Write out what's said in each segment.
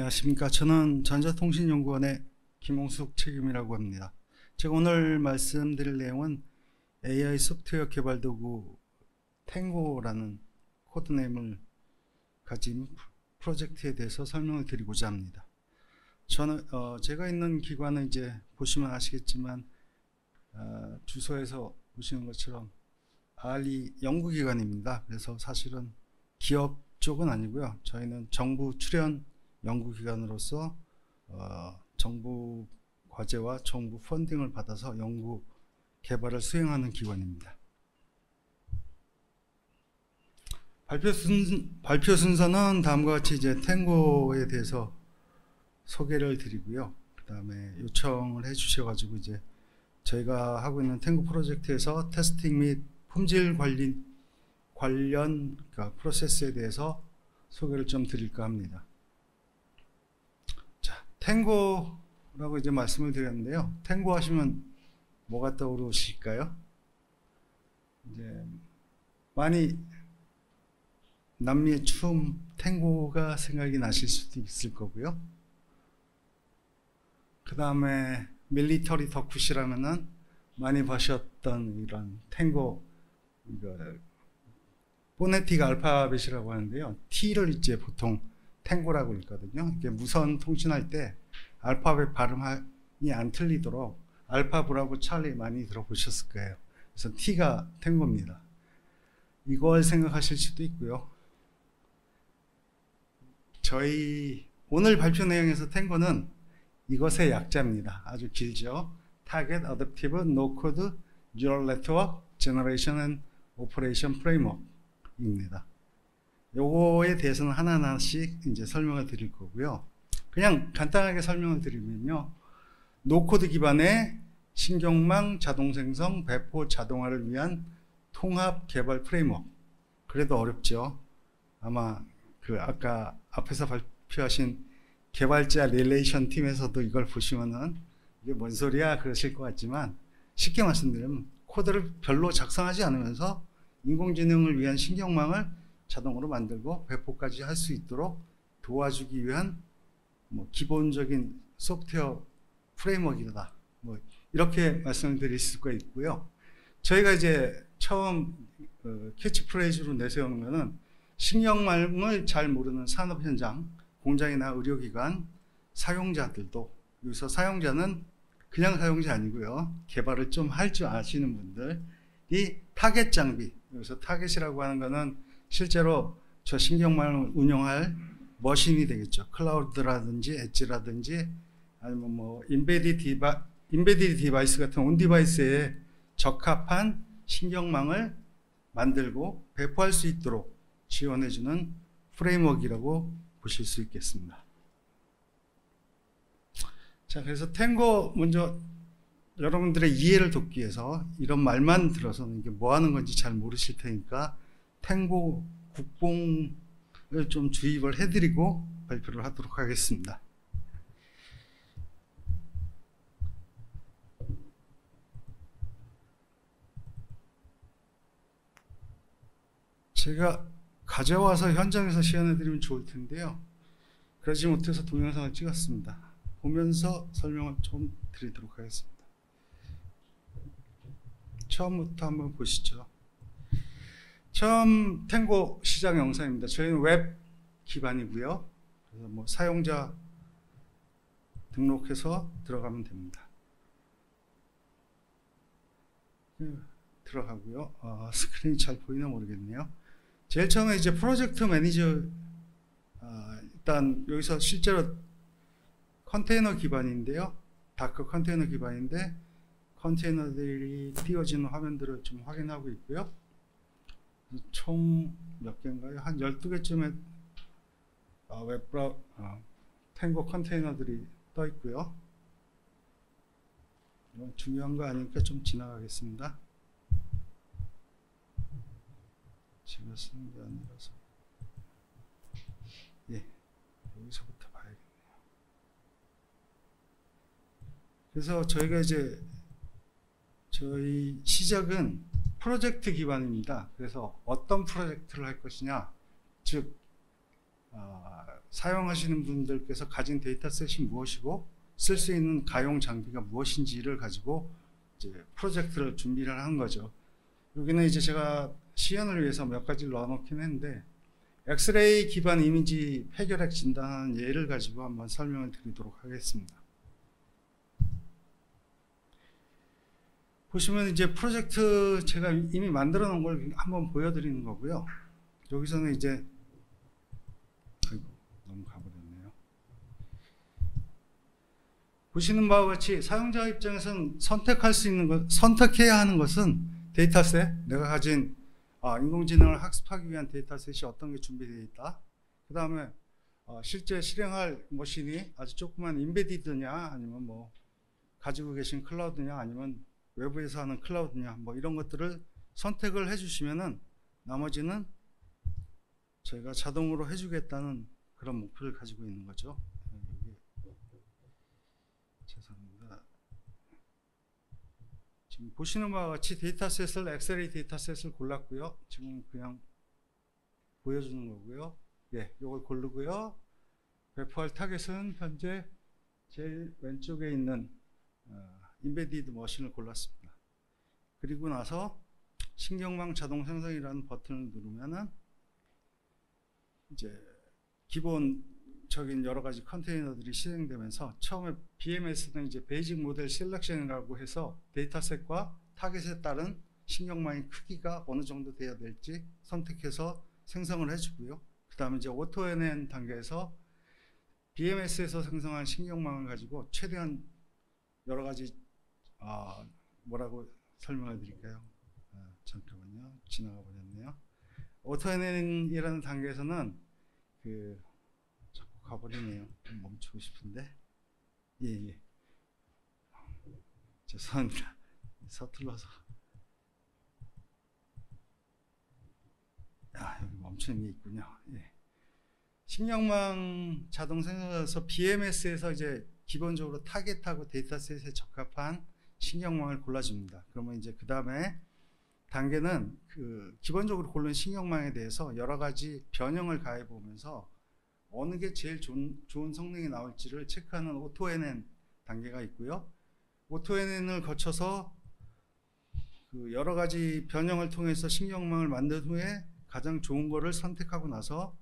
안녕하십니까. 저는 전자통신연구원의 김홍숙 책임이라고 합니다. 제가 오늘 말씀드릴 내용은 AI 소프트웨어 개발 도구 탱고라는 코드네임을 가진 프로젝트에 대해서 설명을 드리고자 합니다. 제가 있는 기관은 이제 보시면 아시겠지만 주소에서 보시는 것처럼 알리 연구기관입니다. 그래서 사실은 기업 쪽은 아니고요. 저희는 정부 출연 연구기관으로서 정부 과제와 정부 펀딩을 받아서 연구 개발을 수행하는 기관입니다. 발표 순서는 다음과 같이 이제 탱고에 대해서 소개를 드리고요. 그 다음에 요청을 해주셔가지고 이제 저희가 하고 있는 탱고 프로젝트에서 테스팅 및 품질 관련 그러니까 프로세스에 대해서 소개를 좀 드릴까 합니다. 자, 탱고라고 이제 말씀을 드렸는데요. 탱고 하시면 뭐가 떠오르실까요? 이제 많이 남미의 춤 탱고가 생각이 나실 수도 있을 거고요. 그 다음에 밀리터리 덕후시라면은 많이 보셨던 이런 탱고, 포네틱 알파벳이라고 하는데요. T를 이제 보통 탱고라고 읽거든요. 이게 무선 통신할 때 알파벳 발음이 안 틀리도록 알파, 브라보, 찰리 많이 들어보셨을 거예요. 그래서 T가 탱고입니다. 이걸 생각하실 수도 있고요. 저희 오늘 발표 내용에서 탱고는 이것의 약자입니다. 아주 길죠. Target Adaptive No Code Neural Network Generation and Operation Framework 입니다. 요거에 대해서는 하나하나씩 이제 설명을 드릴 거고요. 그냥 간단하게 설명을 드리면요. 노코드 기반의 신경망 자동 생성 배포 자동화를 위한 통합 개발 프레임워크. 그래도 어렵죠. 아마 아까 앞에서 발표하신 개발자 릴레이션 팀에서도 이걸 보시면은 이게 뭔 소리야 그러실 것 같지만 쉽게 말씀드리면 코드를 별로 작성하지 않으면서 인공지능을 위한 신경망을 자동으로 만들고 배포까지 할 수 있도록 도와주기 위한 기본적인 소프트웨어 프레임워크이다. 이렇게 말씀을 드릴 수가 있고요. 저희가 이제 처음 캐치프레이즈로 내세우는 것은 신경망을 잘 모르는 산업 현장, 공장이나 의료기관, 사용자들도, 여기서 사용자는 그냥 사용자 아니고요. 개발을 좀 할 줄 아시는 분들이 타겟 장비, 여기서 타겟이라고 하는 것은 실제로 저 신경망을 운영할 머신이 되겠죠. 클라우드라든지 엣지라든지 아니면 인베디드 디바이스 같은 온 디바이스에 적합한 신경망을 만들고 배포할 수 있도록 지원해주는 프레임워크라고 보실 수 있겠습니다. 자, 그래서 탱고 먼저 여러분들의 이해를 돕기 위해서 이런 말만 들어서는 이게 뭐 하는 건지 잘 모르실 테니까 탱고 국뽕을 좀 주입을 해드리고 발표를 하도록 하겠습니다. 제가 가져와서 현장에서 시연해드리면 좋을 텐데요. 그러지 못해서 동영상을 찍었습니다. 보면서 설명을 좀 드리도록 하겠습니다. 처음부터 한번 보시죠. 처음 탱고 시작 영상입니다. 저희는 웹 기반이고요. 그래서 사용자 등록해서 들어가면 됩니다. 들어가고요. 스크린이 잘 보이나 모르겠네요. 제일 처음에 이제 프로젝트 매니저, 일단 여기서 실제로 컨테이너 기반인데요. 다크 컨테이너 기반인데 컨테이너들이 띄워지는 화면들을 좀 확인하고 있고요. 총 몇 개인가요? 한 12개쯤의 탱고 컨테이너들이 떠 있고요. 이건 중요한 거 아니니까 좀 지나가겠습니다. 제가 쓰는 게 아니라서. 예, 여기서부터 봐야겠네요. 그래서 저희가 이제 저희 시작은 프로젝트 기반입니다. 그래서 어떤 프로젝트를 할 것이냐, 즉 사용하시는 분들께서 가진 데이터셋이 무엇이고 쓸 수 있는 가용 장비가 무엇인지를 가지고 이제 프로젝트를 준비를 한 거죠. 여기는 이제 제가 시연을 위해서 몇 가지를 넣어놓긴 했는데, 엑스레이 기반 이미지 폐결핵 진단하는 예를 가지고 한번 설명을 드리도록 하겠습니다. 보시면 이제 프로젝트 제가 이미 만들어 놓은 걸 한번 보여드리는 거고요. 여기서는 이제 너무 가버렸네요. 보시는 바와 같이 사용자 입장에서는 선택할 수 있는 것, 선택해야 하는 것은 데이터셋, 내가 가진 인공지능을 학습하기 위한 데이터셋이 어떤 게 준비되어 있다. 그 다음에 실제 실행할 머신이 아주 조그만 인베디드냐, 아니면 뭐 가지고 계신 클라우드냐, 아니면 외부에서 하는 클라우드냐, 뭐 이런 것들을 선택을 해주시면은 나머지는 저희가 자동으로 해주겠다는 그런 목표를 가지고 있는 거죠. 죄송합니다. 지금 보시는 바와 같이 데이터셋을, 엑스레이 데이터셋을 골랐고요. 지금 그냥 보여주는 거고요. 예, 이걸 고르고요. 배포할 타겟은 현재 제일 왼쪽에 있는 인베디드 머신을 골랐습니다. 그리고 나서 신경망 자동 생성이라는 버튼을 누르면은 이제 기본적인 여러 가지 컨테이너들이 실행되면서, 처음에 BMS는 이제 베이직 모델 셀렉션이라고 해서 데이터셋과 타겟에 따른 신경망의 크기가 어느 정도 돼야 될지 선택해서 생성을 해주고요. 그 다음에 이제 오토 NN 단계에서 BMS에서 생성한 신경망을 가지고 최대한 여러 가지 뭐라고 설명해 드릴까요? 잠깐만요. 지나가 버렸네요. 오토 NN이라는 단계에서는 자꾸 가버리네요. 멈추고 싶은데. 예. 죄송합니다. 서툴러서. 여기 멈추는 게 있군요. 예. 신경망 자동 생성에서 BMS에서 이제 기본적으로 타겟하고 데이터셋에 적합한 신경망을 골라줍니다. 그러면 이제 그 다음에 단계는 기본적으로 고른 신경망에 대해서 여러 가지 변형을 가해 보면서 어느 게 제일 좋은 성능이 나올지를 체크하는 오토 NN 단계가 있고요. 오토 NN을 거쳐서 여러 가지 변형을 통해서 신경망을 만든 후에 가장 좋은 거를 선택하고 나서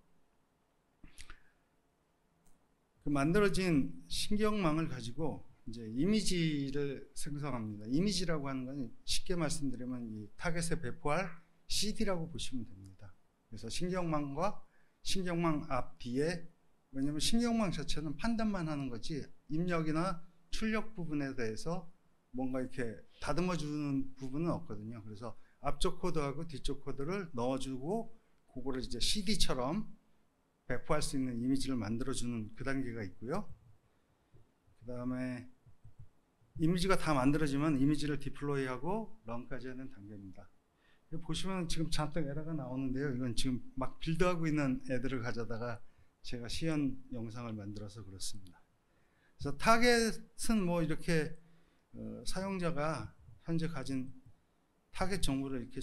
그 만들어진 신경망을 가지고 이제 이미지를 생성합니다. 이미지라고 하는 건 쉽게 말씀드리면 이 타겟에 배포할 CD라고 보시면 됩니다. 그래서 신경망과 신경망 앞 뒤에, 왜냐하면 신경망 자체는 판단만 하는 거지 입력이나 출력 부분에 대해서 뭔가 이렇게 다듬어 주는 부분은 없거든요. 그래서 앞쪽 코드하고 뒤쪽 코드를 넣어주고 그거를 이제 CD처럼 배포할 수 있는 이미지를 만들어주는 그 단계가 있고요. 그 다음에 이미지가 다 만들어지면 이미지를 디플로이하고 런까지 하는 단계입니다. 보시면 지금 잔뜩 에러가 나오는데요. 이건 지금 막 빌드하고 있는 애들을 가져다가 제가 시연 영상을 만들어서 그렇습니다. 그래서 타겟은 뭐 이렇게 사용자가 현재 가진 타겟 정보를 이렇게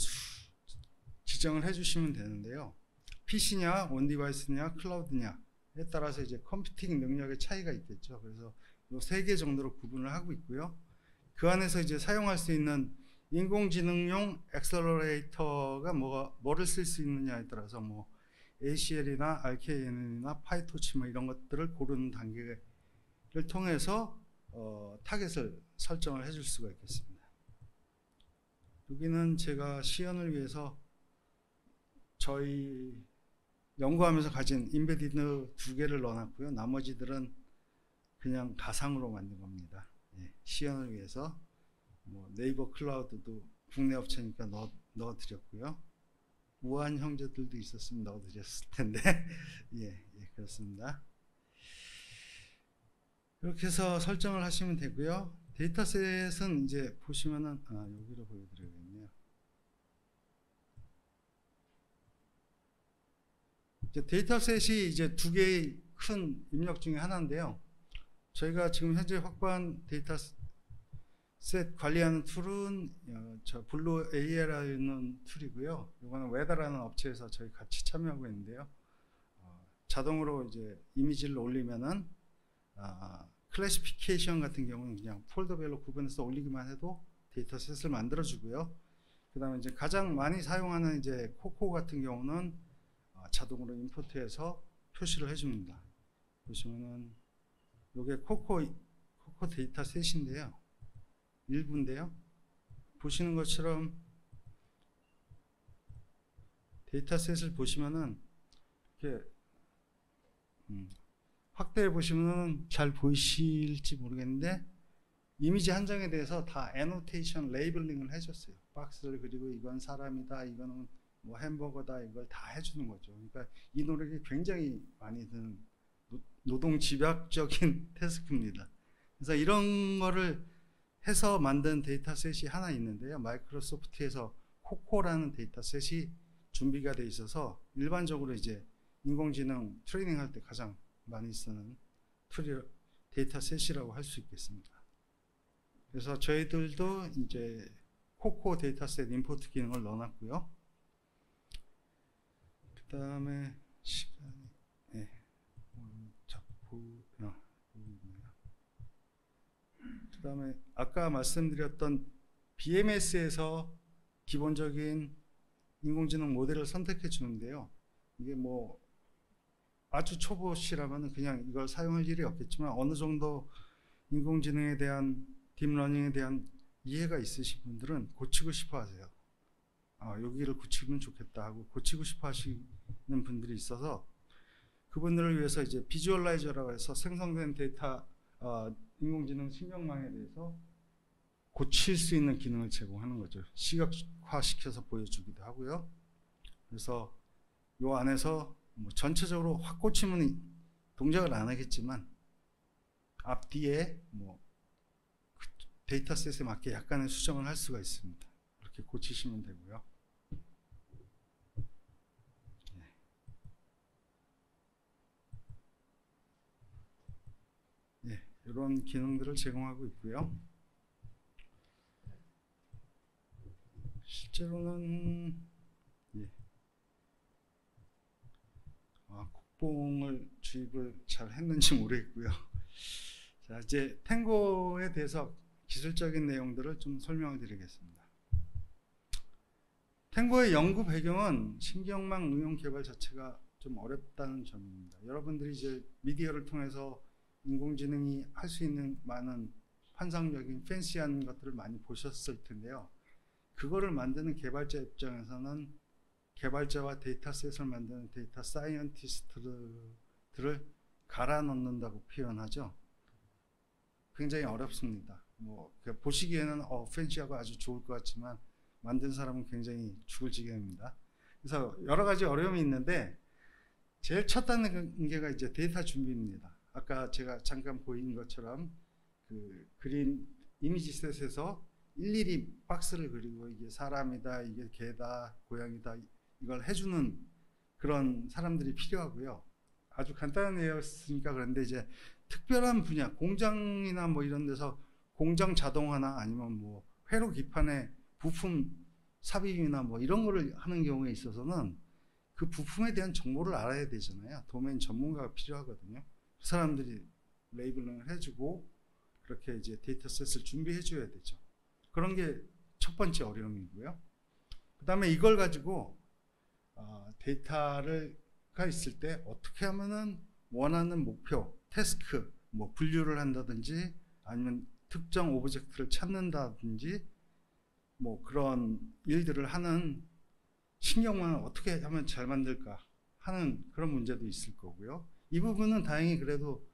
지정을 해주시면 되는데요. PC냐, 온디바이스냐, 클라우드냐에 따라서 이제 컴퓨팅 능력의 차이가 있겠죠. 그래서 이 3개 정도로 구분을 하고 있고요. 그 안에서 이제 사용할 수 있는 인공지능용 엑셀러레이터가 뭐를 쓸 수 있느냐에 따라서 뭐 ACL이나 RKNN이나 파이토치 뭐 이런 것들을 고르는 단계를 통해서 타겟을 설정을 해줄 수가 있겠습니다. 여기는 제가 시연을 위해서 저희 연구하면서 가진 인베디드 2개를 넣어놨고요. 나머지들은 그냥 가상으로 만든 겁니다. 예, 시연을 위해서 뭐 네이버 클라우드도 국내 업체니까 넣어드렸고요. 우한 형제들도 있었으면 넣어드렸을 텐데 예, 그렇습니다. 이렇게 해서 설정을 하시면 되고요. 데이터셋은 이제 보시면은 여기로 보여드려야겠네요. 이제 데이터셋이 이제 2개의 큰 입력 중에 하나인데요. 저희가 지금 현재 확보한 데이터셋 관리하는 툴은 저 블루 AI라는 툴이고요. 이거는 웨다라는 업체에서 저희 같이 참여하고 있는데요. 자동으로 이제 이미지를 올리면은 클래시피케이션 같은 경우는 그냥 폴더별로 구분해서 올리기만 해도 데이터셋을 만들어주고요. 그 다음에 이제 가장 많이 사용하는 이제 코코 같은 경우는 자동으로 임포트해서 표시를 해줍니다. 보시면은 요게 코코 데이터셋인데요. 일부인데요. 보시는 것처럼 데이터셋을 보시면은 이렇게 확대해 보시면은 잘 보이실지 모르겠는데 이미지 한 장에 대해서 다 애노테이션 레이블링을 해줬어요. 박스를 그리고 이건 사람이다, 이거는 뭐 햄버거다, 이걸 다 해주는 거죠. 그러니까 이 노력이 굉장히 많이 드는 노동 집약적인 태스크입니다. 그래서 이런 거를 해서 만든 데이터셋이 하나 있는데요. 마이크로소프트에서 코코라는 데이터셋이 준비가 돼 있어서 일반적으로 이제 인공지능 트레이닝 할 때 가장 많이 쓰는 데이터셋이라고 할 수 있겠습니다. 그래서 저희들도 이제 코코 데이터셋 임포트 기능을 넣어놨고요. 그 다음에 시간이 자꾸 그 다음에 아까 말씀드렸던 BMS에서 기본적인 인공지능 모델을 선택해 주는데요. 이게 뭐 아주 초보시라면 그냥 이걸 사용할 일이 없겠지만 어느 정도 인공지능에 대한 딥러닝에 대한 이해가 있으신 분들은 고치고 싶어 하세요. 여기를 고치면 좋겠다 하고 고치고 싶어 하시는 분들이 있어서 그분들을 위해서 이제 비주얼라이저라고 해서 생성된 데이터 인공지능 신경망에 대해서 고칠 수 있는 기능을 제공하는 거죠. 시각화시켜서 보여주기도 하고요. 그래서 이 안에서 뭐 전체적으로 확 고치면 동작을 안 하겠지만 앞뒤에 뭐 데이터셋에 맞게 약간의 수정을 할 수가 있습니다. 이렇게 고치시면 되고요. 이런 기능들을 제공하고 있고요. 실제로는 국뽕을 주입을 잘 했는지 모르겠고요. 자, 이제 탱고에 대해서 기술적인 내용들을 좀 설명을 드리겠습니다. 탱고의 연구 배경은 신경망 응용 개발 자체가 좀 어렵다는 점입니다. 여러분들이 이제 미디어를 통해서 인공지능이 할 수 있는 많은 환상적인 팬시한 것들을 많이 보셨을 텐데요. 그거를 만드는 개발자 입장에서는 개발자와 데이터셋을 만드는 데이터 사이언티스트들을 갈아 넣는다고 표현하죠. 굉장히 어렵습니다. 뭐 보시기에는 팬시하고 아주 좋을 것 같지만 만든 사람은 굉장히 죽을 지경입니다. 그래서 여러 가지 어려움이 있는데 제일 첫 단계가 이제 데이터 준비입니다. 아까 제가 잠깐 보인 것처럼 그 그린 이미지셋에서 일일이 박스를 그리고 이게 사람이다, 이게 개다, 고양이다 이걸 해주는 그런 사람들이 필요하고요. 아주 간단한 예였으니까 그런데 이제 특별한 분야, 공장이나 뭐 이런 데서 공장 자동화나 아니면 뭐 회로 기판의 부품 삽입이나 뭐 이런 거를 하는 경우에 있어서는 그 부품에 대한 정보를 알아야 되잖아요. 도메인 전문가가 필요하거든요. 그 사람들이 레이블링을 해주고 그렇게 이제 데이터셋을 준비해 줘야 되죠. 그런 게 첫 번째 어려움이고요. 그 다음에 이걸 가지고 데이터가 있을 때 어떻게 하면은 원하는 목표, 태스크, 뭐 분류를 한다든지 아니면 특정 오브젝트를 찾는다든지 뭐 그런 일들을 하는 신경망을 어떻게 하면 잘 만들까 하는 그런 문제도 있을 거고요. 이 부분은 다행히 그래도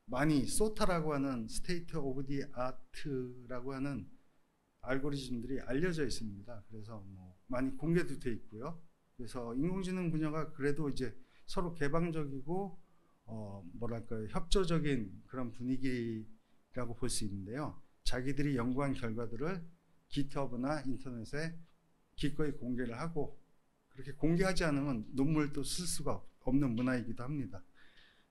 많이 소타라고 하는 스테이트 오브 디 아트라고 하는 알고리즘들이 알려져 있습니다. 그래서 뭐 많이 공개도 돼 있고요. 그래서 인공지능 분야가 그래도 이제 서로 개방적이고 뭐랄까요, 협조적인 그런 분위기라고 볼 수 있는데요. 자기들이 연구한 결과들을 GitHub나 인터넷에 기꺼이 공개를 하고 그렇게 공개하지 않으면 논문도 쓸 수가 없는 문화이기도 합니다.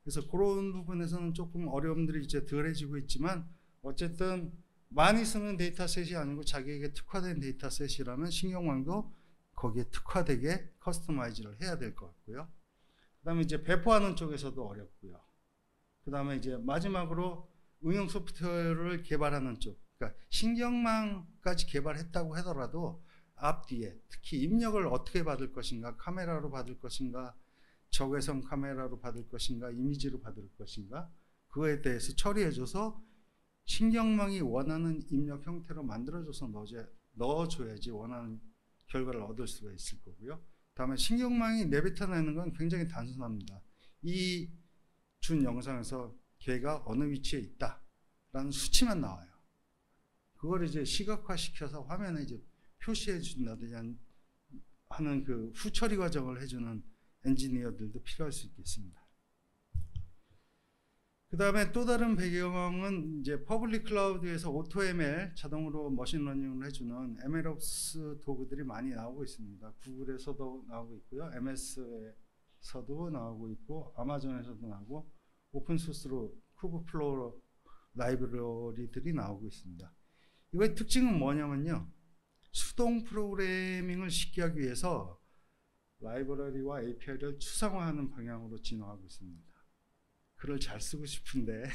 그래서 그런 부분에서는 조금 어려움들이 이제 덜해지고 있지만 어쨌든 많이 쓰는 데이터셋이 아니고 자기에게 특화된 데이터셋이라면 신경망도 거기에 특화되게 커스터마이즈를 해야 될 것 같고요. 그다음에 이제 배포하는 쪽에서도 어렵고요. 그다음에 이제 마지막으로 응용 소프트웨어를 개발하는 쪽, 그러니까 신경망까지 개발했다고 하더라도 앞뒤에 특히 입력을 어떻게 받을 것인가, 카메라로 받을 것인가, 적외선 카메라로 받을 것인가, 이미지로 받을 것인가, 그거에 대해서 처리해줘서 신경망이 원하는 입력 형태로 만들어줘서 넣어줘야지 원하는 결과를 얻을 수가 있을 거고요. 다음에 신경망이 내비타내는 건 굉장히 단순합니다. 이 준 영상에서 개가 어느 위치에 있다라는 수치만 나와요. 그걸 이제 시각화시켜서 화면에 이제 표시해 준다든지 하는 그 후처리 과정을 해주는 엔지니어들도 필요할 수 있겠습니다. 그 다음에 또 다른 배경은 이제 퍼블릭 클라우드에서 오토ML 자동으로 머신러닝을 해주는 MLOps 도구들이 많이 나오고 있습니다. 구글에서도 나오고 있고요. MS에서도 나오고 있고 아마존에서도 나오고 오픈소스로 쿠브플로우 라이브러리들이 나오고 있습니다. 이거의 특징은 뭐냐면요. 수동 프로그래밍을 쉽게 하기 위해서 라이브러리와 API를 추상화하는 방향으로 진화하고 있습니다. 글을 잘 쓰고 싶은데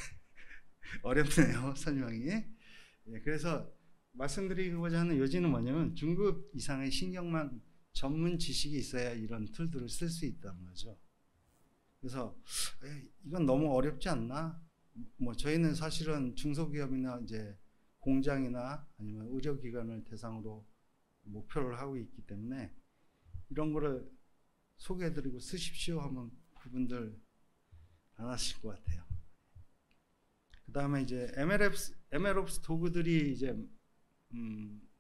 어렵네요, 설명이. 예, 그래서 말씀드리고자 하는 요지는 뭐냐면 중급 이상의 신경망 전문 지식이 있어야 이런 툴들을 쓸 수 있다는 거죠. 그래서 이건 너무 어렵지 않나? 뭐 저희는 사실은 중소기업이나 이제 공장이나 아니면 의료기관을 대상으로 목표를 하고 있기 때문에 이런 거를 소개해드리고 쓰십시오 하면 그분들 안 하실 것 같아요. 그 다음에 이제 MLOps 도구들이 이제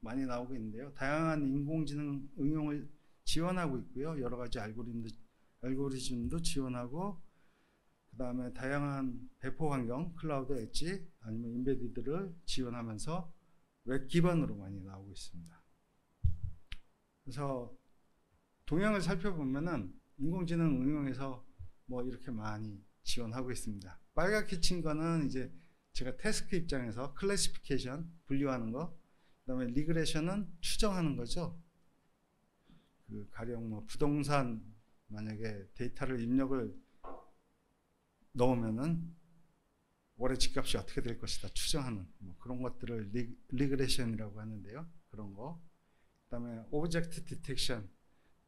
많이 나오고 있는데요. 다양한 인공지능 응용을 지원하고 있고요. 여러 가지 알고리즘도 지원하고, 그 다음에 다양한 배포 환경, 클라우드 엣지 아니면 인베디드를 지원하면서 웹 기반으로 많이 나오고 있습니다. 그래서 동향을 살펴보면은 인공지능 응용에서 뭐 이렇게 많이 지원하고 있습니다. 빨갛게 친 거는 이제 제가 태스크 입장에서 클래시피케이션, 분류하는 거, 그 다음에 리그레션은 추정하는 거죠. 그 가령 뭐 부동산 만약에 데이터를 입력을 넣으면은 올해 집값이 어떻게 될 것이다 추정하는 뭐 그런 것들을 리그레션이라고 하는데요. 그런 거. 그 다음에 오브젝트 디텍션.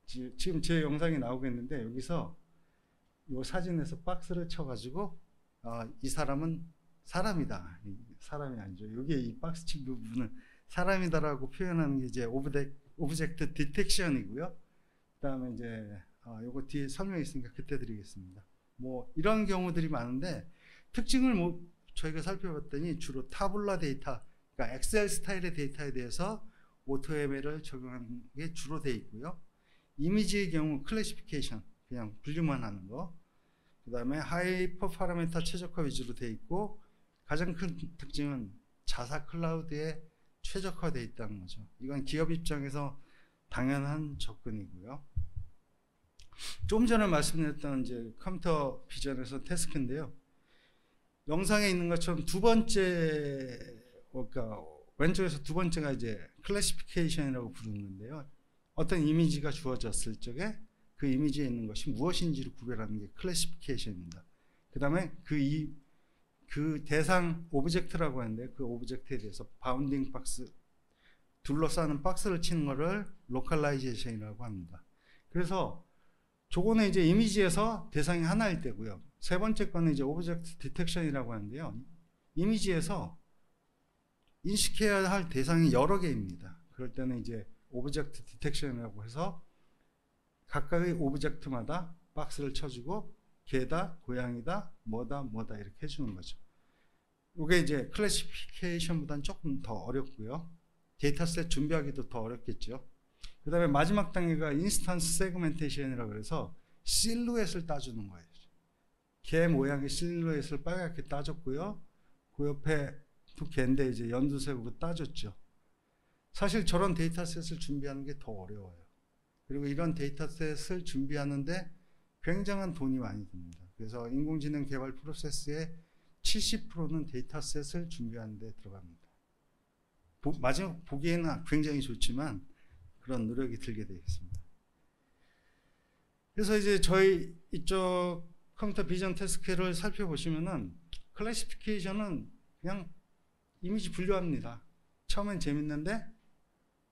지금 제 영상이 나오고 있는데 여기서 이 사진에서 박스를 쳐가지고 이 사람은 사람이다. 사람이 아니죠. 여기에 이 박스 친 부분은 사람이다라고 표현하는 게 이제 오브젝트 디텍션이고요. 그 다음에 이제 요거 뒤에 설명이 있으니까 그때 드리겠습니다. 뭐 이런 경우들이 많은데 특징을 뭐 저희가 살펴봤더니 주로 타블라 데이터, 그러니까 엑셀 스타일의 데이터에 대해서 오토ML을 적용하는 게 주로 되어 있고요. 이미지의 경우 클래시피케이션, 그냥 분류만 하는 거. 그 다음에 하이퍼 파라미터 최적화 위주로 되어 있고, 가장 큰 특징은 자사 클라우드에 최적화되어 있다는 거죠. 이건 기업 입장에서 당연한 접근이고요. 좀 전에 말씀드렸던 이제 컴퓨터 비전에서 태스크인데요. 영상에 있는 것처럼 두 번째, 그러니까 왼쪽에서 두 번째가 이제 클래시피케이션이라고 부르는데요. 어떤 이미지가 주어졌을 적에 그 이미지에 있는 것이 무엇인지를 구별하는 게 클래시피케이션입니다. 그 다음에 그 대상 오브젝트라고 하는데 그 오브젝트에 대해서 바운딩 박스, 둘러싸는 박스를 치는 거를 로컬라이제이션이라고 합니다. 그래서 저거는 이제 이미지에서 대상이 하나일 때고요. 세 번째 거는 이제 오브젝트 디텍션이라고 하는데요. 이미지에서 인식해야 할 대상이 여러 개입니다. 그럴 때는 이제 오브젝트 디텍션이라고 해서 각각의 오브젝트마다 박스를 쳐주고 개다, 고양이다, 뭐다 이렇게 해주는 거죠. 이게 이제 클래시피케이션보다는 조금 더 어렵고요. 데이터셋 준비하기도 더 어렵겠죠. 그 다음에 마지막 단계가 인스턴스 세그멘테이션이라고 해서 실루엣을 따주는 거예요. 개 모양의 실루엣을 빨갛게 따줬고요. 그 옆에 두 개인데 이제 연두색으로 따줬죠. 사실 저런 데이터셋을 준비하는 게 더 어려워요. 그리고 이런 데이터셋을 준비하는데 굉장한 돈이 많이 듭니다. 그래서 인공지능 개발 프로세스의 70%는 데이터셋을 준비하는 데 들어갑니다. 마지막 보기에는 굉장히 좋지만 그런 노력이 들게 되겠습니다. 그래서 이제 저희 이쪽 컴퓨터 비전 태스크를 살펴보시면은 클래시피케이션은 그냥 이미지 분류합니다. 처음엔 재밌는데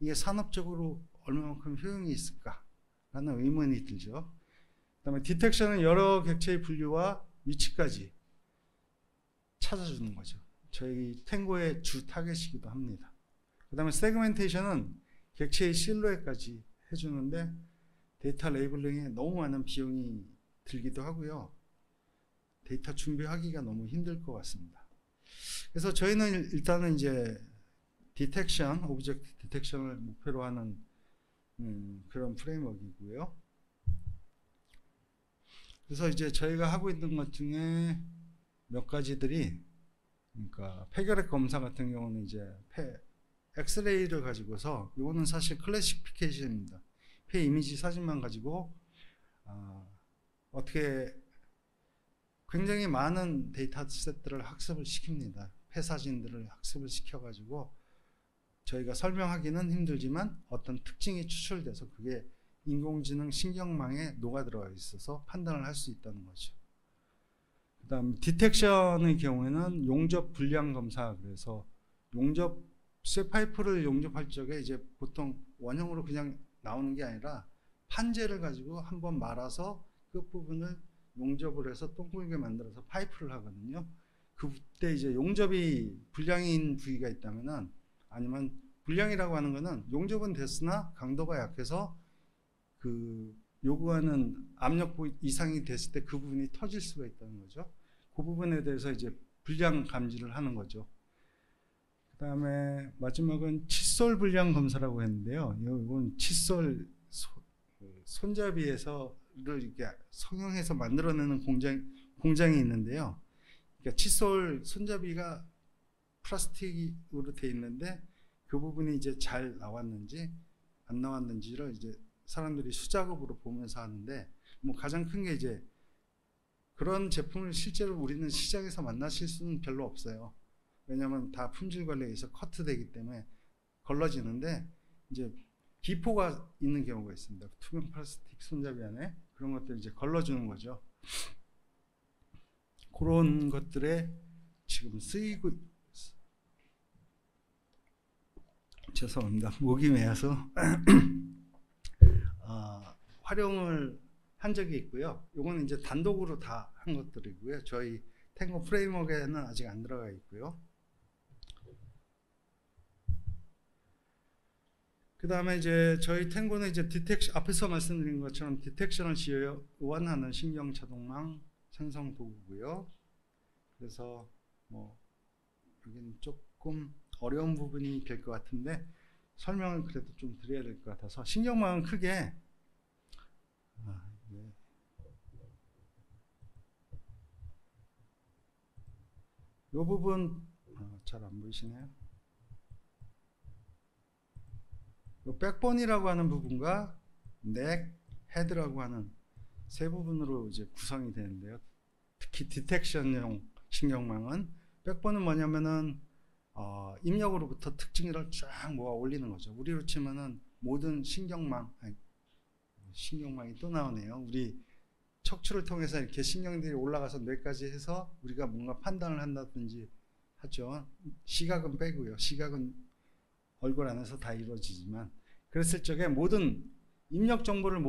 이게 산업적으로 얼마만큼 효용이 있을까 라는 의문이 들죠. 그 다음에 디텍션은 여러 객체의 분류와 위치까지 찾아주는 거죠. 저희 탱고의 주 타겟이기도 합니다. 그 다음에 세그멘테이션은 객체의 실루엣까지 해주는데 데이터 레이블링에 너무 많은 비용이 들기도 하고요. 데이터 준비하기가 너무 힘들 것 같습니다. 그래서 저희는 일단은 이제 디텍션, 오브젝트 디텍션을 목표로 하는 그런 프레임워크이고요. 그래서 이제 저희가 하고 있는 것 중에 몇 가지들이, 그러니까 폐결핵 검사 같은 경우는 이제 엑스레이를 가지고서, 이거는 사실 클래시피케이션입니다. 폐 이미지 사진만 가지고 어떻게 굉장히 많은 데이터셋들을 학습을 시킵니다. 폐 사진들을 학습을 시켜가지고 저희가 설명하기는 힘들지만 어떤 특징이 추출돼서 그게 인공지능 신경망에 녹아들어 있어서 판단을 할 수 있다는 거죠. 그 다음 디텍션의 경우에는 용접 분량 검사, 그래서 용접 쇠파이프를 용접할 적에 이제 보통 원형으로 그냥 나오는 게 아니라 판재를 가지고 한번 말아서 끝부분을 용접을 해서 동글게 만들어서 파이프를 하거든요. 그때 이제 용접이 불량인 부위가 있다면은, 아니면 불량이라고 하는 거는 용접은 됐으나 강도가 약해서 그 요구하는 압력 이상이 됐을 때 그 부분이 터질 수가 있다는 거죠. 그 부분에 대해서 이제 불량 감지를 하는 거죠. 그 다음에 마지막은 칫솔 불량 검사라고 했는데요. 이건 칫솔 손잡이를 이렇게 성형해서 만들어내는 공장이 있는데요. 그러니까 칫솔 손잡이가 플라스틱으로 되어 있는데 그 부분이 이제 잘 나왔는지 안 나왔는지를 이제 사람들이 수작업으로 보면서 하는데, 뭐 가장 큰 게 이제 그런 제품을 실제로 우리는 시장에서 만나실 수는 별로 없어요. 왜냐하면 다 품질 관리에 의해서 커트되기 때문에 걸러지는데, 이제 기포가 있는 경우가 있습니다. 투명 플라스틱 손잡이 안에 그런 것들 이제 걸러주는 거죠. 그런 것들에 지금 쓰이고, 죄송합니다. 목이 메어서 활용을 한 적이 있고요. 이거는 이제 단독으로 다 한 것들이고요. 저희 탱고 프레임워크에는 아직 안 들어가 있고요. 그 다음에 이제 저희 탱고는 이제 디텍션, 앞에서 말씀드린 것처럼 디텍션을 지원하는 신경 자동망 생성 도구고요. 그래서 뭐 여기는 조금 어려운 부분이 될 것 같은데 설명을 그래도 좀 드려야 될 것 같아서, 신경망은 크게 이 부분 잘 안 보이시나요? 이 백본이라고 하는 부분과 넥, 헤드라고 하는 세 부분으로 이제 구성이 되는데요. 특히 디텍션용 신경망은, 백본은 뭐냐면은 입력으로부터 특징을 쫙 모아 올리는 거죠. 우리로 치면은 모든 신경망이 또 나오네요. 우리 척추를 통해서 이렇게 신경들이 올라가서 뇌까지 해서 우리가 뭔가 판단을 한다든지 하죠. 시각은 빼고요. 시각은 얼굴 안에서 다 이루어지지만, 그랬을 적에 모든 입력 정보를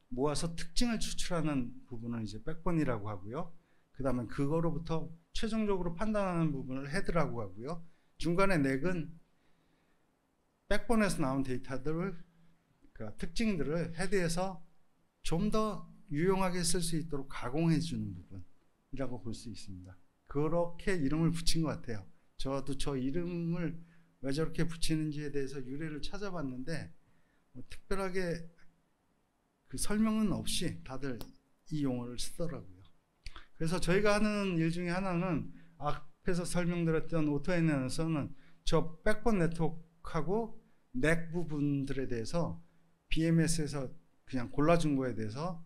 모아서 특징을 추출하는 부분을 이제 백본이라고 하고요. 그 다음에 그거로부터 최종적으로 판단하는 부분을 헤드라고 하고요. 중간에 넥은 백본에서 나온 데이터들을, 그 특징들을 헤드에서 좀 더 유용하게 쓸 수 있도록 가공해 주는 부분이라고 볼 수 있습니다. 그렇게 이름을 붙인 것 같아요. 저도 저 이름을 왜 저렇게 붙이는지에 대해서 유래를 찾아봤는데 뭐 특별하게 그 설명은 없이 다들 이 용어를 쓰더라고요. 그래서 저희가 하는 일 중에 하나는, 앞에서 설명드렸던 오토엔에서는 저 백본 네트워크하고 넥 부분들에 대해서 BMS에서 그냥 골라준 거에 대해서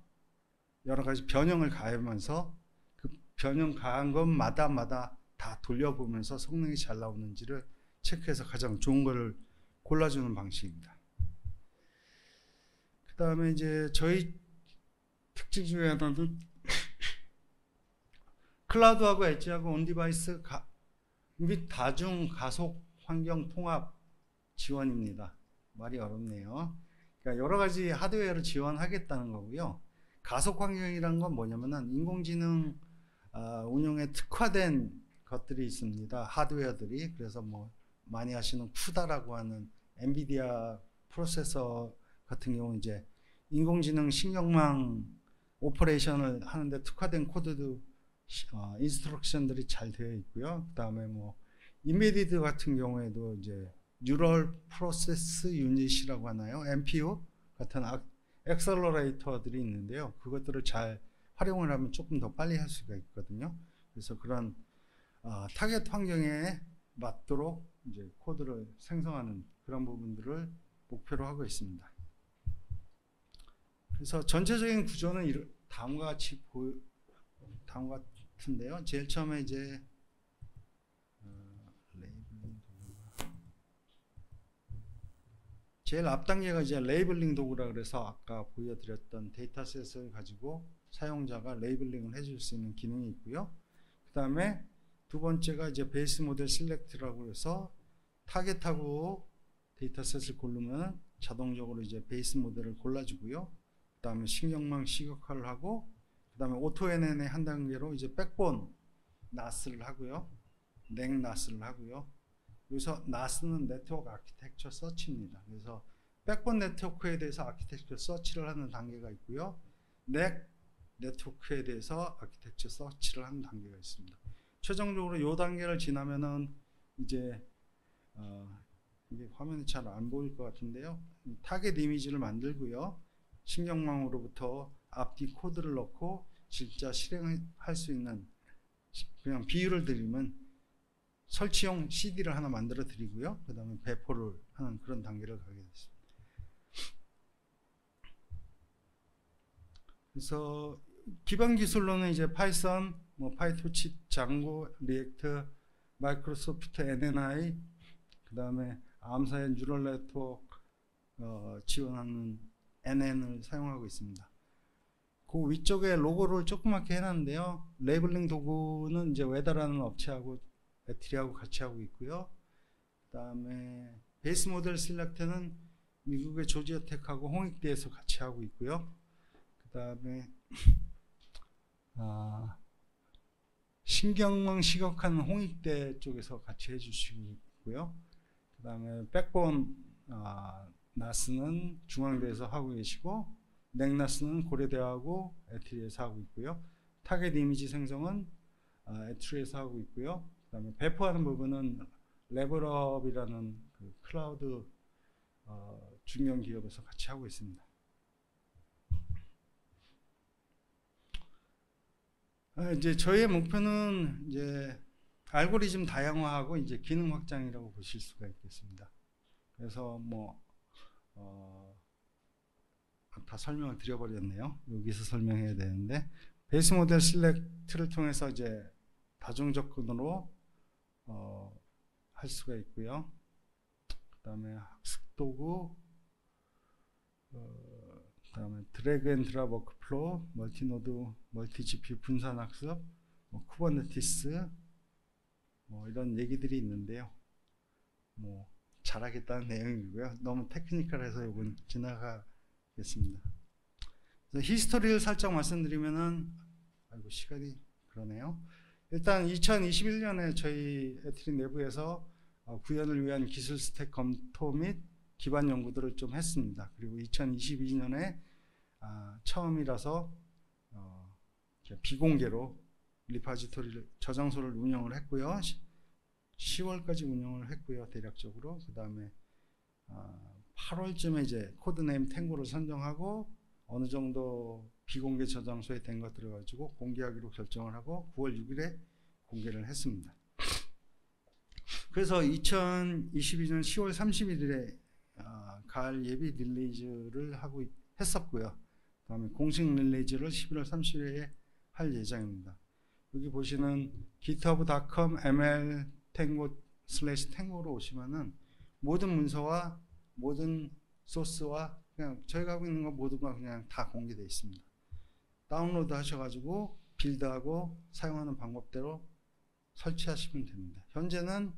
여러 가지 변형을 가하면서 그 변형 가한 것마다 다 돌려보면서 성능이 잘 나오는지를 체크해서 가장 좋은 거를 골라주는 방식입니다. 그 다음에 이제 저희 특징 중에 하나는 클라우드하고 엣지하고 온디바이스 및 다중 가속 환경 통합 지원입니다. 말이 어렵네요. 그러니까 여러 가지 하드웨어를 지원하겠다는 거고요. 가속 환경이란 건 뭐냐면은 인공지능 운용에 특화된 것들이 있습니다. 하드웨어들이. 그래서 뭐 많이 하시는 쿠다라고 하는 엔비디아 프로세서 같은 경우 이제 인공지능 신경망 오퍼레이션을 하는데 특화된 코드도 인스트럭션들이 잘 되어 있고요. 그 다음에 뭐 인베디드 같은 경우에도 이제 뉴럴 프로세스 유닛이라고 하나요? NPU 같은 엑셀러레이터들이 있는데요. 그것들을 잘 활용을 하면 조금 더 빨리 할 수가 있거든요. 그래서 그런 타겟 환경에 맞도록 이제 코드를 생성하는 그런 부분들을 목표로 하고 있습니다. 그래서 전체적인 구조는 다음과 같은데요. 제일 처음에 이제 제일 앞 단계가 이제 레이블링 도구라 그래서 아까 보여드렸던 데이터셋을 가지고 사용자가 레이블링을 해줄 수 있는 기능이 있고요. 그 다음에 두 번째가 이제 베이스 모델 셀렉트라고 해서 타겟하고 데이터셋을 고르면 자동적으로 이제 베이스 모델을 골라주고요. 그 다음에 신경망 시각화를 하고, 그 다음에 오토 NN의 한 단계로 이제 백본 나스를 하고요. 넥 나스를 하고요. 여기서 나스는 네트워크 아키텍처 서치입니다. 그래서 백본 네트워크에 대해서 아키텍처 서치를 하는 단계가 있고요. 넥 네트워크에 대해서 아키텍처 서치를 하는 단계가 있습니다. 최종적으로 이 단계를 지나면은 이제 이게 화면이 잘 안 보일 것 같은데요. 타겟 이미지를 만들고요. 신경망으로부터 앞뒤 코드를 넣고 진짜 실행할 수 있는, 그냥 비유를 드리면 설치용 CD를 하나 만들어 드리고요. 그 다음에 배포를 하는 그런 단계를 가게 됐습니다. 그래서 기반 기술로는 이제 파이썬, 뭐 파이토치, 장고, 리액트, 마이크로소프트 NNI, 그 다음에 암사의 뉴럴 네트워크 지원하는 NN을 사용하고 있습니다. 그 위쪽에 로고를 조그맣게 해놨는데요. 레이블링 도구는 이제 웨다라는 업체하고 배터리하고 같이 하고 있고요. 그 다음에 베이스 모델 셀렉트는 미국의 조지아텍하고 홍익대에서 같이 하고 있고요. 그 다음에 신경망 시각화는 홍익대 쪽에서 같이 해주시고 있고요. 그 다음에 백본 나스는 중앙대에서 하고 계시고, 넥나스는 고려대하고 에트리에서 하고 있고요. 타겟 이미지 생성은 에트리에서 하고 있고요. 그 다음에 배포하는 부분은 레벨업이라는 그 클라우드 중견 기업에서 같이 하고 있습니다. 이제 저희의 목표는 이제 알고리즘 다양화하고 이제 기능 확장이라고 보실 수가 있겠습니다. 그래서 뭐 다 설명을 드려버렸네요. 여기서 설명해야 되는데, 베이스 모델 셀렉트를 통해서 이제 다중 접근으로 할 수가 있고요. 그 다음에 학습 도구, 그 다음에 드래그 앤 드랍 워크플로우, 멀티노드, 멀티 GPU 분산 학습, 뭐 쿠버네티스, 뭐 이런 얘기들이 있는데요. 뭐 잘하겠다는 내용이고요. 너무 테크니컬해서 이건 지나가겠습니다. 그래서 히스토리를 살짝 말씀드리면은, 아이고 시간이 그러네요. 일단 2021년에 저희 에트리 내부에서 구현을 위한 기술 스택 검토 및 기반 연구들을 좀 했습니다. 그리고 2022년에 처음이라서 비공개로 리파지토리 저장소를 운영을 했고요. 10월까지 운영을 했고요. 대략적으로. 그 다음에 8월쯤에 이제 코드네임 탱고를 선정하고 어느 정도 비공개 저장소에 된 것들을 가지고 공개하기로 결정을 하고 9월 6일에 공개를 했습니다. 그래서 2022년 10월 31일에 가을 예비 릴리즈를 했었고요. 그 다음에 공식 릴리즈를 11월 30일에 할 예정입니다. 여기 보시는 github.com ml-tango/tango로 오시면은 모든 문서와 모든 소스와 그냥 저희가 하고 있는 거 모두가 그냥 다 공개되어 있습니다. 다운로드 하셔가지고 빌드하고 사용하는 방법대로 설치하시면 됩니다. 현재는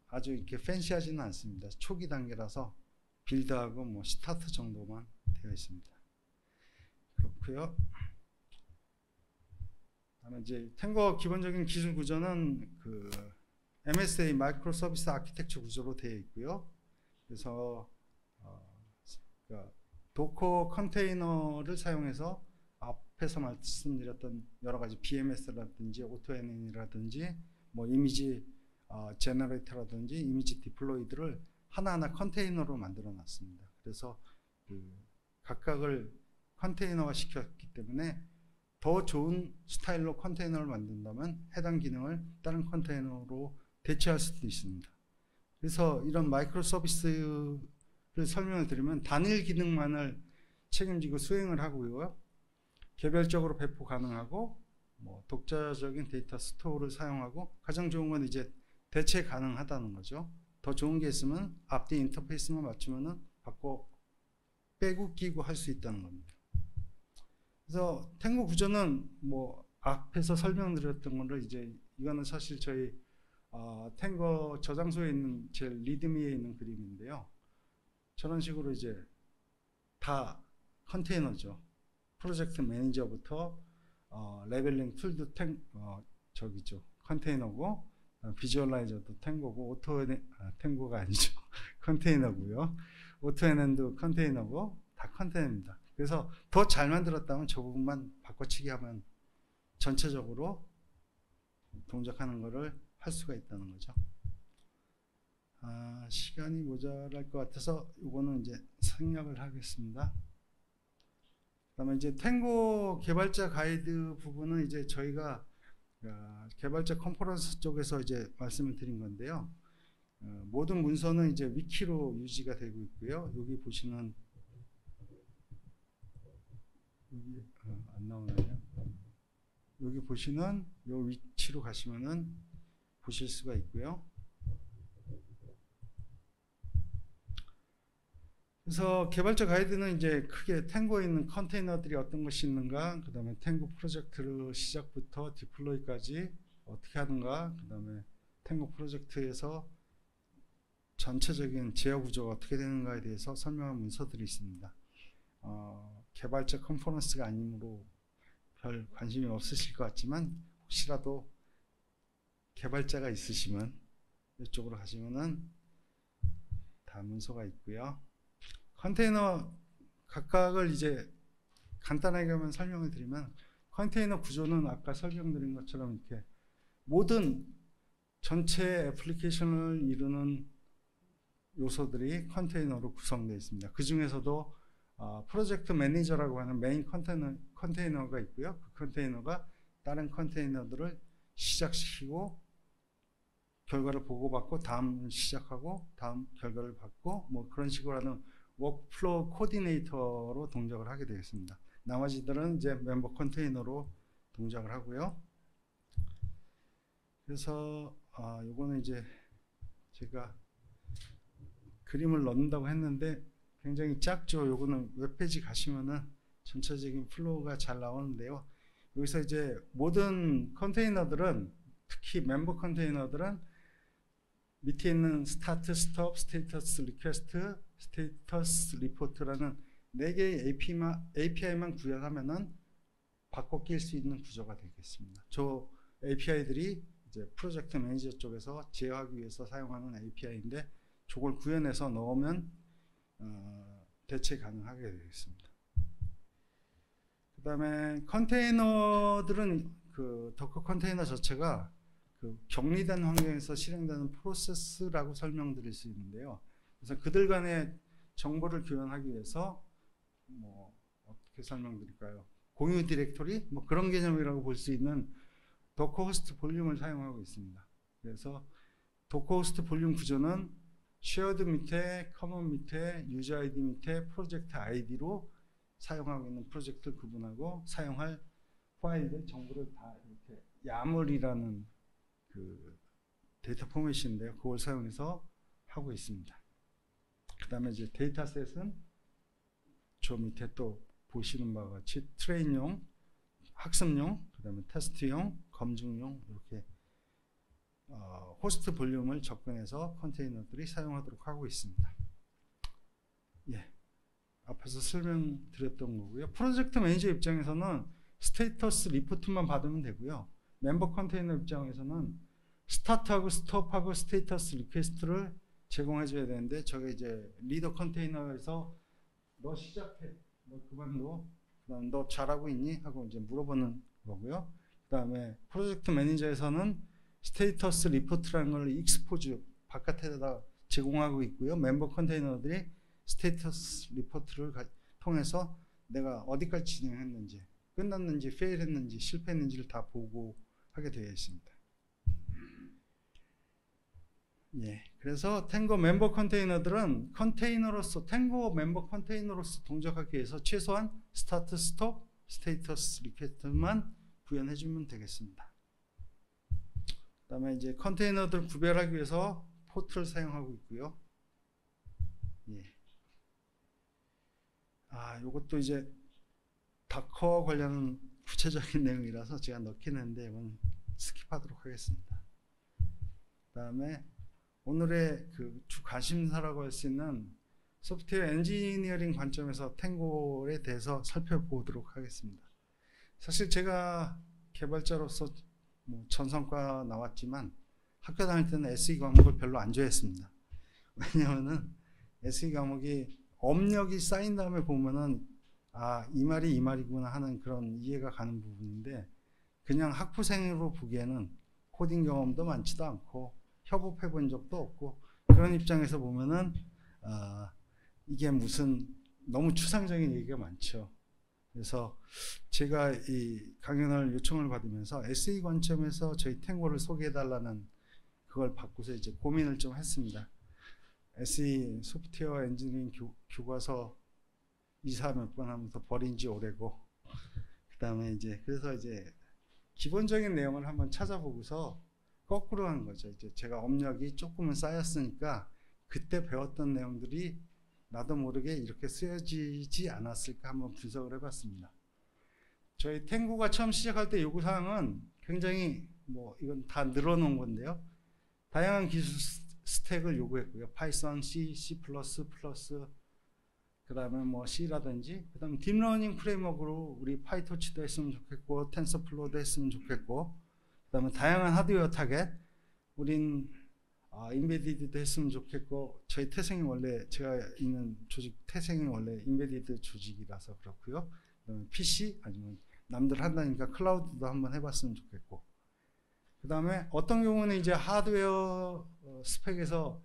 아주 이렇게 팬시하지는 않습니다. 초기 단계라서 빌드하고 뭐 스타트 정도만 되어 있습니다. 그렇고요. 다음에 이제 탱고 기본적인 기술 구조는 그 MSA 마이크로 서비스 아키텍처 구조로 되어 있고요. 그래서 그러니까 도커 컨테이너를 사용해서 앞에서 말씀드렸던 여러 가지 BMS라든지 오토NN이라든지 뭐 이미지 제너레이터라든지 이미지 디플로이드를 하나하나 컨테이너로 만들어 놨습니다. 그래서 그 각각을 컨테이너화 시켰기 때문에 더 좋은 스타일로 컨테이너를 만든다면 해당 기능을 다른 컨테이너로 대체할 수도 있습니다. 그래서 이런 마이크로 서비스를 설명을 드리면 단일 기능만을 책임지고 수행을 하고요. 개별적으로 배포 가능하고 뭐 독자적인 데이터 스토어를 사용하고 가장 좋은 건 이제 대체 가능하다는 거죠. 더 좋은 게 있으면 앞뒤 인터페이스만 맞추면은 바꿔 빼고 끼고 할 수 있다는 겁니다. 그래서 탱고 구조는 뭐 앞에서 설명드렸던 거를 이제 이거는 사실 저희 탱고 저장소에 있는 제 리드미에 있는 그림인데요. 저런 식으로 이제 다 컨테이너죠. 프로젝트 매니저부터 레벨링 툴도 저기죠. 컨테이너고 비주얼라이저도 탱고고 탱고가 아니죠. 컨테이너고요. 오토NN도 컨테이너고 다 컨테이너입니다. 그래서 더 잘 만들었다면 저 부분만 바꿔치기 하면 전체적으로 동작하는 것을 할 수가 있다는 거죠. 시간이 모자랄 것 같아서 이거는 이제 생략을 하겠습니다. 그다음에 이제 탱고 개발자 가이드 부분은 이제 저희가 개발자 컨퍼런스 쪽에서 이제 말씀을 드린 건데요. 모든 문서는 이제 위키로 유지가 되고 있고요. 여기 보시는 여기 안 나오나요? 여기 보시는 요 위치로 가시면은 보실 수가 있고요. 그래서 개발자 가이드는 이제 크게 탱고에 있는 컨테이너들이 어떤 것이 있는가, 그 다음에 탱고 프로젝트를 시작부터 디플로이까지 어떻게 하는가, 그 다음에 탱고 프로젝트에서 전체적인 제어 구조가 어떻게 되는가에 대해서 설명한 문서들이 있습니다. 개발자 컨퍼런스가 아니므로 별 관심이 없으실 것 같지만 혹시라도 개발자가 있으시면 이쪽으로 가시면은 다 문서가 있고요. 컨테이너 각각을 이제 간단하게 한번 설명을 드리면 컨테이너 구조는 아까 설명드린 것처럼 이렇게 모든 전체 애플리케이션을 이루는 요소들이 컨테이너로 구성되어 있습니다. 그 중에서도 프로젝트 매니저라고 하는 메인 컨테이너가 있고요. 그 컨테이너가 다른 컨테이너들을 시작시키고 결과를 보고받고 다음 시작하고 다음 결과를 받고 뭐 그런 식으로 하는 워크플로우 코디네이터로 동작을 하게 되겠습니다. 나머지들은 이제 멤버 컨테이너로 동작을 하고요. 그래서 요거는 이제 제가 그림을 넣는다고 했는데 굉장히 작죠. 요거는 웹페이지 가시면은 전체적인 플로우가 잘 나오는데요. 여기서 이제 모든 컨테이너들은 특히 멤버 컨테이너들은 밑에 있는 스타트, 스톱, 스테이터스 리퀘스트, 스테이터스 리포트라는 4개의 API만 구현하면은 바꿔 끼울 수 있는 구조가 되겠습니다. 저 API들이 이제 프로젝트 매니저 쪽에서 제어하기 위해서 사용하는 API인데 저걸 구현해서 넣으면 대체 가능하게 되겠습니다. 그 다음에 컨테이너들은 그 도커 컨테이너 자체가 그 격리된 환경에서 실행되는 프로세스라고 설명드릴 수 있는데요. 그래서 그들 간의 정보를 교환하기 위해서 뭐 어떻게 설명드릴까요? 공유 디렉토리 뭐 그런 개념이라고 볼 수 있는 도커 호스트 볼륨을 사용하고 있습니다. 그래서 도커 호스트 볼륨 구조는 쉐어드 밑에 커먼 밑에 유저 아이디 밑에 프로젝트 아이디로 사용하고 있는 프로젝트를 구분하고 사용할 파일들 정보를 다 이렇게 야물이라는 그 데이터 포맷인데요. 그걸 사용해서 하고 있습니다. 그 다음에 이제 데이터셋은 저 밑에 또 보시는 바와 같이 트레인용, 학습용, 그 다음에 테스트용, 검증용 이렇게 호스트 볼륨을 접근해서 컨테이너들이 사용하도록 하고 있습니다. 예, 앞에서 설명드렸던 거고요. 프로젝트 매니저 입장에서는 스테이터스 리포트만 받으면 되고요. 멤버 컨테이너 입장에서는 스타트하고 스톱하고 스테이터스 리퀘스트를 제공해줘야 되는데, 저게 이제 리더 컨테이너에서 너 시작해, 너 그만둬, 그다음 너 잘하고 있니? 하고 이제 물어보는 거고요. 그 다음에 프로젝트 매니저에서는 스테이터스 리포트라는 걸 익스포즈 바깥에다 제공하고 있고요. 멤버 컨테이너들이 스테이터스 리포트를 통해서 내가 어디까지 진행했는지, 끝났는지, 페일했는지, 실패했는지를 다 보고하게 되어 있습니다. 예, 그래서 탱고 멤버 컨테이너들은 컨테이너로서, 탱고 멤버 컨테이너로서 동작하기 위해서 최소한 스타트, 스톱, 스테이터스 리퀘스트만 구현해주면 되겠습니다. 그 다음에 이제 컨테이너들 구별하기 위해서 포트를 사용하고 있고요. 예. 요것도 이제 다커 관련 구체적인 내용이라서 제가 넣긴 했는데 이건 스킵하도록 하겠습니다. 그 다음에 오늘의 그 주 관심사라고 할 수 있는 소프트웨어 엔지니어링 관점에서 탱고에 대해서 살펴보도록 하겠습니다. 사실 제가 개발자로서 뭐 전성과 나왔지만 학교 다닐 때는 SE 과목을 별로 안 좋아했습니다. 왜냐하면은 SE 과목이 업력이 쌓인 다음에 보면은 이 말이 이 말이구나 하는 그런 이해가 가는 부분인데, 그냥 학부생으로 보기에는 코딩 경험도 많지도 않고 협업해 본 적도 없고 그런 입장에서 보면은 이게 무슨 너무 추상적인 얘기가 많죠. 그래서 제가 이 강연을 요청을 받으면서 SE 관점에서 저희 탱고를 소개해 달라는 그걸 받고서 이제 고민을 좀 했습니다. SE 소프트웨어 엔지니어링 교과서 이사 몇 번 하면서 버린 지 오래고, 그 다음에 이제 그래서 이제 기본적인 내용을 한번 찾아보고서 거꾸로 한 거죠. 이제 제가 업력이 조금은 쌓였으니까 그때 배웠던 내용들이 나도 모르게 이렇게 쓰여지지 않았을까 한번 분석을 해봤습니다. 저희 탱고가 처음 시작할 때 요구사항은 굉장히 이건 다 늘어놓은 건데요. 다양한 기술 스택을 요구했고요. 파이썬, C, C++, 그 다음에 C라든지, 그 다음에 딥러닝 프레임워크로 우리 파이토치도 했으면 좋겠고, 텐서플로우도 했으면 좋겠고, 그 다음에 다양한 하드웨어 타겟, 우린 인베디드도 했으면 좋겠고, 저희 태생이 원래, 제가 있는 조직 태생이 원래 인베디드 조직이라서 그렇고요. 그 다음에 PC, 아니면 남들 한다니까 클라우드도 한번 해봤으면 좋겠고, 그 다음에 어떤 경우는 이제 하드웨어 스펙에서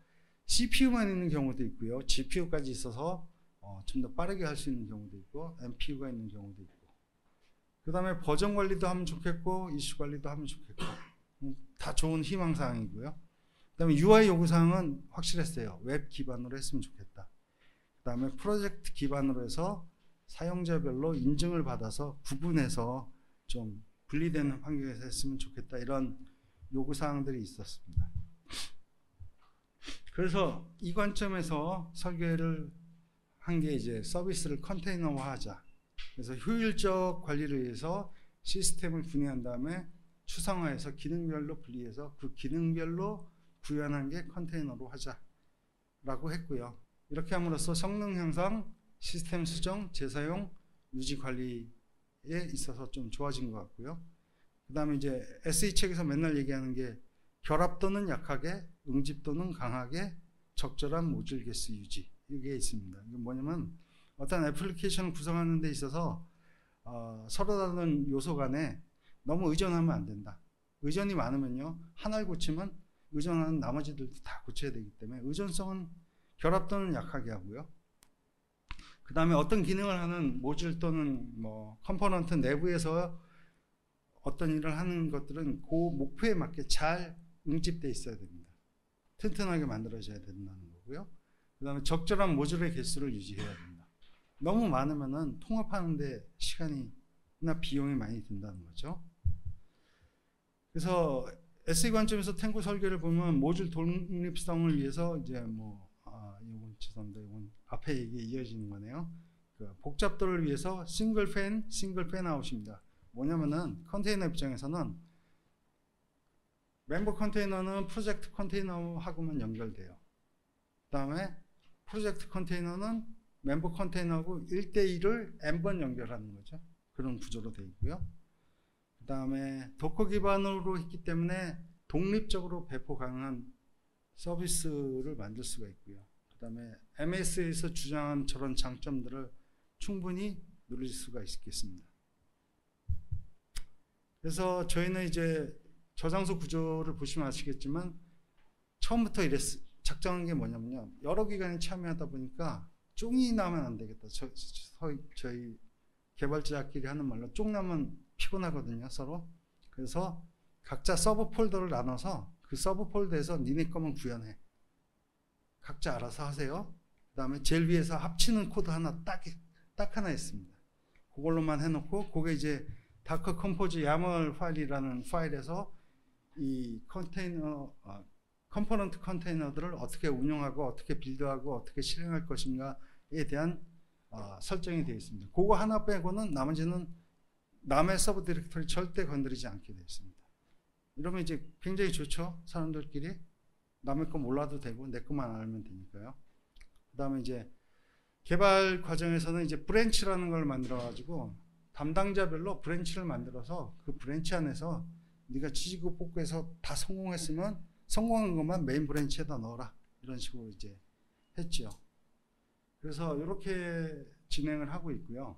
CPU만 있는 경우도 있고요. GPU까지 있어서 좀 더 빠르게 할 수 있는 경우도 있고, NPU가 있는 경우도 있고, 그 다음에 버전 관리도 하면 좋겠고, 이슈 관리도 하면 좋겠고, 다 좋은 희망사항이고요. 그 다음에 UI 요구사항은 확실했어요. 웹 기반으로 했으면 좋겠다. 그 다음에 프로젝트 기반으로 해서 사용자별로 인증을 받아서 구분해서 좀 분리되는 환경에서 했으면 좋겠다. 이런 요구사항들이 있었습니다. 그래서 이 관점에서 설계를 한 게 이제 서비스를 컨테이너화하자. 그래서 효율적 관리를 위해서 시스템을 분해한 다음에 추상화해서 기능별로 분리해서 그 기능별로 구현한 게 컨테이너로 하자라고 했고요. 이렇게 함으로써 성능 향상, 시스템 수정, 재사용, 유지 관리에 있어서 좀 좋아진 것 같고요. 그 다음에 이제 SE 책에서 맨날 얘기하는 게 결합도는 약하게, 응집도는 강하게, 적절한 모듈 개수 유지. 이게 있습니다. 이게 뭐냐면 어떤 애플리케이션을 구성하는 데 있어서 서로 다른 요소 간에 너무 의존하면 안 된다. 의존이 많으면요, 하나를 고치면 의존하는 나머지들도 다 고쳐야 되기 때문에 의존성은, 결합도는 약하게 하고요. 그 다음에 어떤 기능을 하는 모듈 또는 컴포넌트 내부에서 어떤 일을 하는 것들은 그 목표에 맞게 잘 응집되어 있어야 됩니다. 튼튼하게 만들어져야 된다는 거고요. 그 다음에 적절한 모듈의 개수를 유지해야 됩니다. 너무 많으면은 통합하는데 시간이나 비용이 많이 든다는 거죠. 그래서 SE 관점에서 탱고 설계를 보면 모듈 독립성을 위해서 이제 이건 죄송합니다. 이건 앞에 얘기 이어지는 거네요. 그 복잡도를 위해서 싱글 팬 아웃입니다. 뭐냐면은 컨테이너 입장에서는 멤버 컨테이너는 프로젝트 컨테이너하고만 연결돼요. 그 다음에 프로젝트 컨테이너는 멤버 컨테이너하고 1대1을 n번 연결하는 거죠. 그런 구조로 되어 있고요. 그 다음에 도커 기반으로 했기 때문에 독립적으로 배포 가능한 서비스를 만들 수가 있고요. 그 다음에 MS에서 주장한 저런 장점들을 충분히 누릴 수가 있겠습니다. 그래서 저희는 이제 저장소 구조를 보시면 아시겠지만 처음부터 작정한 게 뭐냐면요. 여러 기관이 참여하다 보니까 쫑이 나면 안 되겠다. 저희 개발자끼리 하는 말로 쫑 나면 피곤하거든요, 서로. 그래서 각자 서브 폴더를 나눠서 그 서브 폴더에서 니네 거만 구현해. 각자 알아서 하세요. 그 다음에 제일 위에서 합치는 코드 하나 딱 하나 있습니다. 그걸로만 해놓고 그게 이제 다커 컴포즈 야멀 파일이라는 파일에서 이 컴포넌트 컨테이너들을 어떻게 운영하고 어떻게 빌드하고 어떻게 실행할 것인가에 대한 설정이 되어 있습니다. 그거 하나 빼고는 나머지는 남의 서브 디렉터리 절대 건드리지 않게 되어 있습니다. 이러면 이제 굉장히 좋죠. 사람들끼리 남의 거 몰라도 되고 내 것만 알면 되니까요. 그 다음에 이제 개발 과정에서는 이제 브랜치라는 걸 만들어 가지고 담당자별로 브랜치를 만들어서 그 브랜치 안에서 네가 치지고 뽑고해서 다 성공했으면 성공한 것만 메인 브랜치에다 넣어라. 이런 식으로 이제 했죠. 그래서 이렇게 진행을 하고 있고요.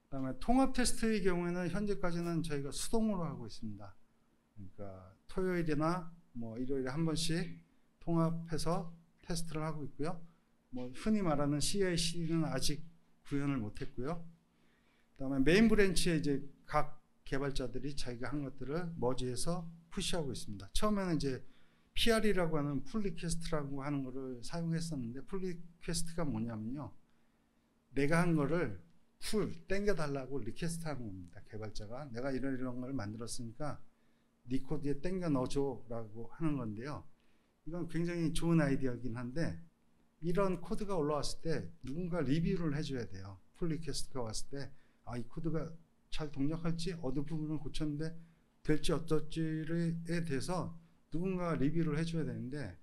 그 다음에 통합 테스트의 경우에는 현재까지는 저희가 수동으로 하고 있습니다. 그러니까 토요일이나 뭐 일요일에 한 번씩 통합해서 테스트를 하고 있고요. 뭐 흔히 말하는 CI/CD는 아직 구현을 못했고요. 그다음에 메인 브랜치에 이제 각 개발자들이 자기가 한 것들을 머지해서 푸시하고 있습니다. 처음에는 이제 PR이라고 하는 풀 리퀘스트라고 하는 거를 사용했었는데 풀 리퀘스트가 뭐냐면요. 내가 한 거를 풀 땡겨달라고 리퀘스트 하는 겁니다. 개발자가 내가 이런 걸 만들었으니까 네 코드에 땡겨 넣어줘라고 하는 건데요. 이건 굉장히 좋은 아이디어이긴 한데 이런 코드가 올라왔을 때 누군가 리뷰를 해줘야 돼요. 풀 리퀘스트가 왔을 때 이 코드가 잘 동작할지 어느 부분을 고쳤는데 될지 어떨지에 대해서 누군가 리뷰를 해줘야 되는데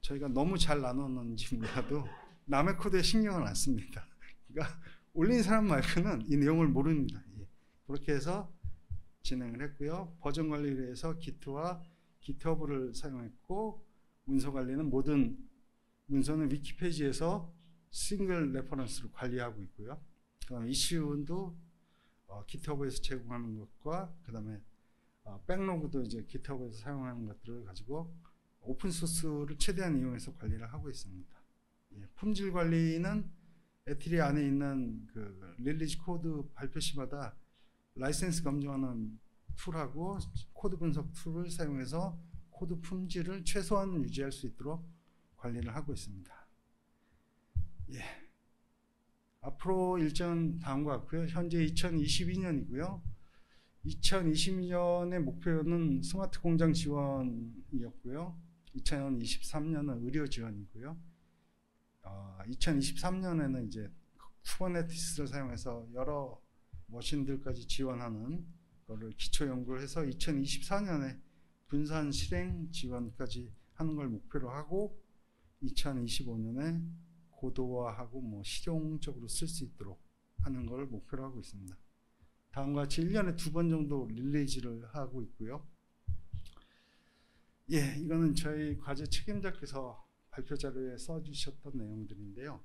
저희가 너무 잘 나눴는지 몰라도 남의 코드에 신경을 안 씁니다. 그러니까 올린 사람 말고는 이 내용을 모릅니다. 그렇게 해서 진행을 했고요. 버전 관리를 위해서 기트와 기트허브를 사용했고 문서 관리는 모든 문서는 위키페이지에서 싱글 레퍼런스로 관리하고 있고요. 그 다음에 이슈도 기트허브에서 제공하는 것과 그 다음에 백로그도 이제 기트허브에서 사용하는 것들을 가지고 오픈소스를 최대한 이용해서 관리를 하고 있습니다. 품질 관리는 에티리 안에 있는 그 릴리즈 코드 발표 시마다 라이센스 검증하는 툴하고 코드 분석 툴을 사용해서 코드 품질을 최소한 유지할 수 있도록 관리를 하고 있습니다. 앞으로 일정 다음과 같고요. 현재 2022년이고요. 2022년의 목표는 스마트 공장 지원이었고요. 2023년은 의료 지원이고요. 2023년에는 이제 쿠버네티스를 사용해서 여러 머신들까지 지원하는 거를 기초 연구를 해서 2024년에 분산 실행 지원까지 하는 걸 목표로 하고 2025년에 고도화하고 뭐 실용적으로 쓸 수 있도록 하는 걸 목표로 하고 있습니다. 다음과 같이 1년에 2번 정도 릴리즈를 하고 있고요. 이거는 저희 과제 책임자께서 발표 자료에 써주셨던 내용들인데요.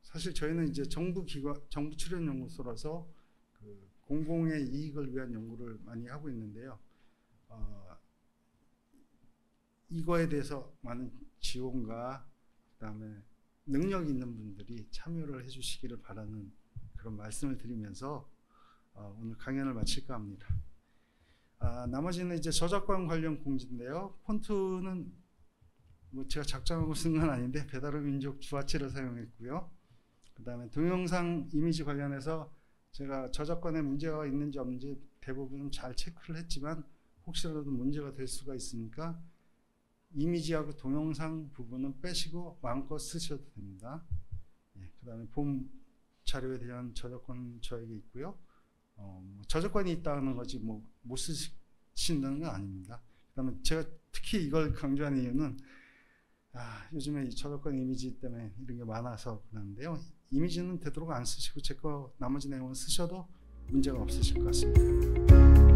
사실 저희는 이제 정부 출연 연구소라서 그 공공의 이익을 위한 연구를 많이 하고 있는데요. 이거에 대해서 많은 지원과 그다음에 능력 있는 분들이 참여를 해주시기를 바라는 그런 말씀을 드리면서 오늘 강연을 마칠까 합니다. 나머지는 이제 저작권 관련 공지인데요. 폰트는 뭐 제가 작정하고 쓴 건 아닌데 배달의 민족 주화체를 사용했고요. 그 다음에 동영상 이미지 관련해서 제가 저작권에 문제가 있는지 없는지 대부분 잘 체크를 했지만 혹시라도 문제가 될 수가 있으니까 이미지하고 동영상 부분은 빼시고 마음껏 쓰셔도 됩니다. 그 그다음에 본 자료에 대한 저작권 저에게 있고요. 저작권이 있다는 거지 뭐 못 쓰신다는 건 아닙니다. 그다음에 제가 특히 이걸 강조하는 이유는 요즘에 이 저작권 이미지 때문에 이런 게 많아서 그러는데요. 이미지는 되도록 안 쓰시고 제 거 나머지 내용은 쓰셔도 문제가 없으실 것 같습니다.